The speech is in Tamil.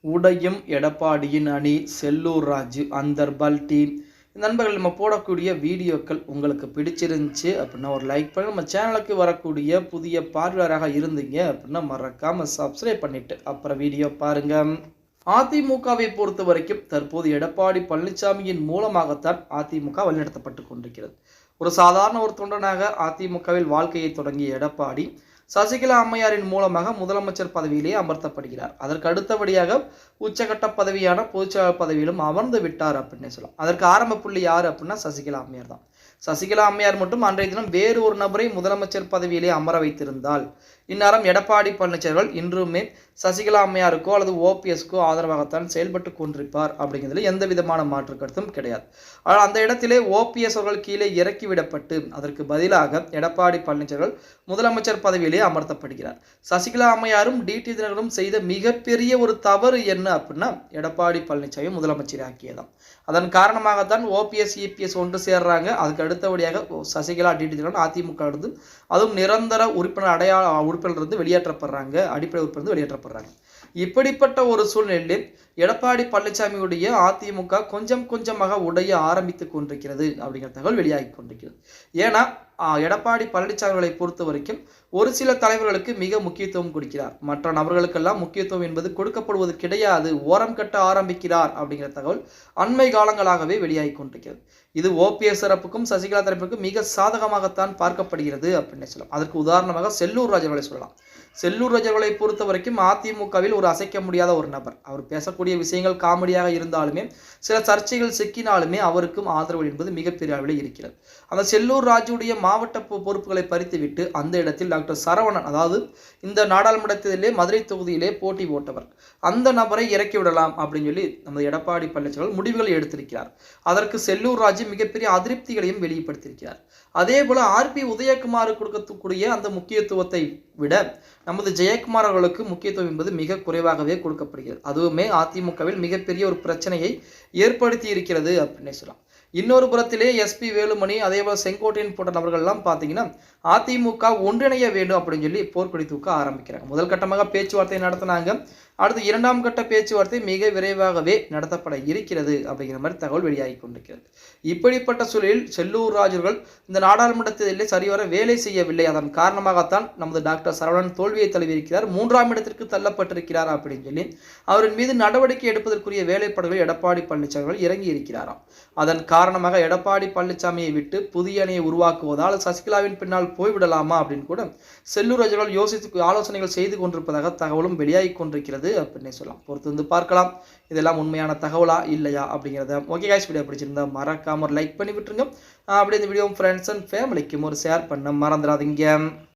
உடையும் எடப்பாடியின் அணி செல்லூர் ராஜு அந்தர்பல் டீம். நண்பர்கள், நம்ம போடக்கூடிய வீடியோக்கள் உங்களுக்கு பிடிச்சிருந்துச்சு அப்படின்னா ஒரு லைக் பண்ணி, நம்ம சேனலுக்கு வரக்கூடிய புதிய பார்வையாளராக இருந்தீங்க அப்படின்னா மறக்காம சப்ஸ்கிரைப் பண்ணிட்டு அப்புறம் வீடியோ பாருங்க. அதிமுகவை பொறுத்த வரைக்கும் தற்போது எடப்பாடி பழனிசாமியின் மூலமாகத்தான் அதிமுக வழிநடத்தப்பட்டு கொண்டிருக்கிறது. ஒரு சாதாரண ஒரு தொண்டனாக அதிமுகவில் வாழ்க்கையை தொடங்கிய எடப்பாடி சசிகலா அம்மையாரின் மூலமாக முதலமைச்சர் பதவியிலே அமர்த்தப்படுகிறார். அதற்கு அடுத்தபடியாக உச்சகட்ட பதவியான பொதுச்செயலாளர் பதவியிலும் அமர்ந்து விட்டார் அப்படின்னு சொல்லலாம். அதற்கு ஆரம்ப புள்ளி யார் அப்படின்னா சசிகலா அம்மையார் தான். சசிகலா அம்மையார் மட்டும் அன்றைய தினம் வேறு ஒரு நபரை முதலமைச்சர் பதவியிலே அமர வைத்திருந்தால் இந்நேரம் எடப்பாடி பழனிசாமி இன்றுமே சசிகலா அம்மையாருக்கோ அல்லது ஓபிஎஸ்க்கோ ஆதரவாகத்தான் செயல்பட்டு கொண்டிருப்பார் அப்படிங்கிறதுல எந்த விதமான மாற்று கருத்தும் கிடையாது. ஆனால் அந்த இடத்திலே ஓபிஎஸ் அவர்கள் கீழே இறக்கிவிடப்பட்டு அதற்கு பதிலாக எடப்பாடி பழனிசாமி முதலமைச்சர் பதவியிலே அமர்த்தப்படுகிறார். சசிகலா அம்மையாரும் டிடி தினகரனும் செய்த மிகப்பெரிய ஒரு தவறு என்ன அப்படின்னா எடப்பாடி பழனிசாமி முதலமைச்சர் ஆக்கியதான். அதன் காரணமாகத்தான் ஓபிஎஸ் இபிஎஸ் ஒன்று சேர்றாங்க. அதுக்கு அடுத்தபடியாக சசிகலா டிடி தினகரன் அதிமுக இருந்து அதுவும் நிரந்தர உறுப்பினர் உறுப்பினரிலிருந்து வெளியேற்றப்படுறாங்க, அடிப்படை உறுப்பினர் வெளியேற்றப்படுறாங்க. இப்படிப்பட்ட ஒரு சூழ்நிலையில் எடப்பாடி பழனிசாமியுடைய அதிமுக கொஞ்சம் கொஞ்சமாக உடைய ஆரம்பித்துக் கொண்டிருக்கிறது அப்படிங்கிற தகவல் வெளியாகி கொண்டிருக்கிறது. ஏன்னா எடப்பாடி பழனிசாமிகளை பொறுத்த வரைக்கும் ஒரு சில தலைவர்களுக்கு மிக முக்கியத்துவம் கொடுக்கிறார், மற்ற நபர்களுக்கெல்லாம் முக்கியத்துவம் என்பது கொடுக்கப்படுவது கிடையாது, ஓரம் கட்ட ஆரம்பிக்கிறார் அப்படிங்கிற தகவல் அண்மை காலங்களாகவே வெளியாகி கொண்டிருக்கிறது. இது ஓபிஎஸ் தரப்புக்கும் சசிகலா தரப்புக்கும் மிக சாதகமாகத்தான் பார்க்கப்படுகிறது அப்படின்னு சொல்லலாம். அதற்கு உதாரணமாக செல்லூர் ராஜு அவர்களை சொல்லலாம். செல்லூர் ராஜு அவர்களை பொறுத்த வரைக்கும் அதிமுகவில் ஒரு அசைக்க முடியாத ஒரு நபர். அவர் பேசக்கூடிய விஷயங்கள் காமெடியாக இருந்தாலுமே சில சர்ச்சைகள் சிக்கினாலுமே அவருக்கும் ஆதரவு என்பது மிகப்பெரிய அளவில் இருக்கிறது. அந்த செல்லூர் ராஜுடைய மாவட்ட பொறுப்புகளை பறித்துவிட்டு அந்த இடத்தில் டாக்டர் சரவணன், அதாவது இந்த நாடாளுமன்றத்திலே மதுரை தொகுதியிலே போட்டி போட்டவர், அந்த நபரை இறக்கி விடலாம் அப்படின்னு சொல்லி நமது எடப்பாடி பழனிசாமி முடிவுகளை எடுத்திருக்கிறார். அதற்கு செல்லூர் ராஜு மிகப்பெரிய அதிருப்திகளையும் வெளிப்படுத்தியிருக்கிறார். அதே போல ஆர்பி உதயகுமார் கொடுக்கக்கூடிய அந்த முக்கியத்துவத்தை விட நமது ஜெயக்குமார் அவர்களுக்கு முக்கியத்துவம் என்பது மிக குறைவாகவே கொடுக்கப்படுகிறது. அதுவுமே அதிமுகவில் மிகப்பெரிய ஒரு பிரச்சனையை ஏற்படுத்தி இருக்கிறது அப்படின்னு சொல்லலாம். இன்னொரு புறத்திலே எஸ்பி வேலுமணி அதே போல செங்கோட்டையன் போன்ற நபர்கள்லாம் பார்த்தீங்கன்னா அதிமுக ஒன்றிணைய வேண்டும் அப்படின்னு சொல்லி போர்க்கொடி தூக்க ஆரம்பிக்கிறாங்க. முதல் கட்டமாக பேச்சுவார்த்தை நடத்தினாங்க. அடுத்து இரண்டாம் கட்ட பேச்சுவார்த்தை மிக விரைவாகவே நடத்தப்பட இருக்கிறது அப்படிங்கிற மாதிரி தகவல் வெளியாகி கொண்டிருக்கிறது. இப்படிப்பட்ட சூழலில் செல்லூர் ராஜர்கள் இந்த நாடாளுமன்றத்திலே சரிவர வேலை செய்யவில்லை. அதன் காரணமாகத்தான் நமது டாக்டர் சரவணன் தோல்வியை தழுவியிருக்கிறார், 3ஆம் இடத்திற்கு தள்ளப்பட்டிருக்கிறார் அப்படின்னு சொல்லி அவரின் மீது நடவடிக்கை எடுப்பதற்குரிய வேலைப்பாடுகள் எடப்பாடி பழனிசாமி இறங்கி இருக்கிறாராம். அதன் காரணமாக எடப்பாடி பழனிசாமியை விட்டு புதிய அணியை உருவாக்குவதால் சசிகலாவின் பின்னால் போய்விடலாமா அப்படின்னு கூட செல்லூர் ராஜர்கள் யோசித்து ஆலோசனைகள் செய்து கொண்டிருப்பதாக தகவலும் வெளியாகி கொண்டிருக்கிறது அப்படின்னு சொல்லலாம். பொறுத்து வந்து பார்க்கலாம் இதெல்லாம் உண்மையான தகவலா இல்லையா அப்படிங்கிறத. ஓகே गाइस, வீடியோ பிடிச்சிருந்தா மறக்காம ஒரு லைக் பண்ணி விட்டுருங்க. அப்படியே இந்த வீடியோ ஃப்ரெண்ட்ஸ் அண்ட் ஃபேமிலிக்கும் ஒரு ஷேர் பண்ண மறந்துடாதீங்க.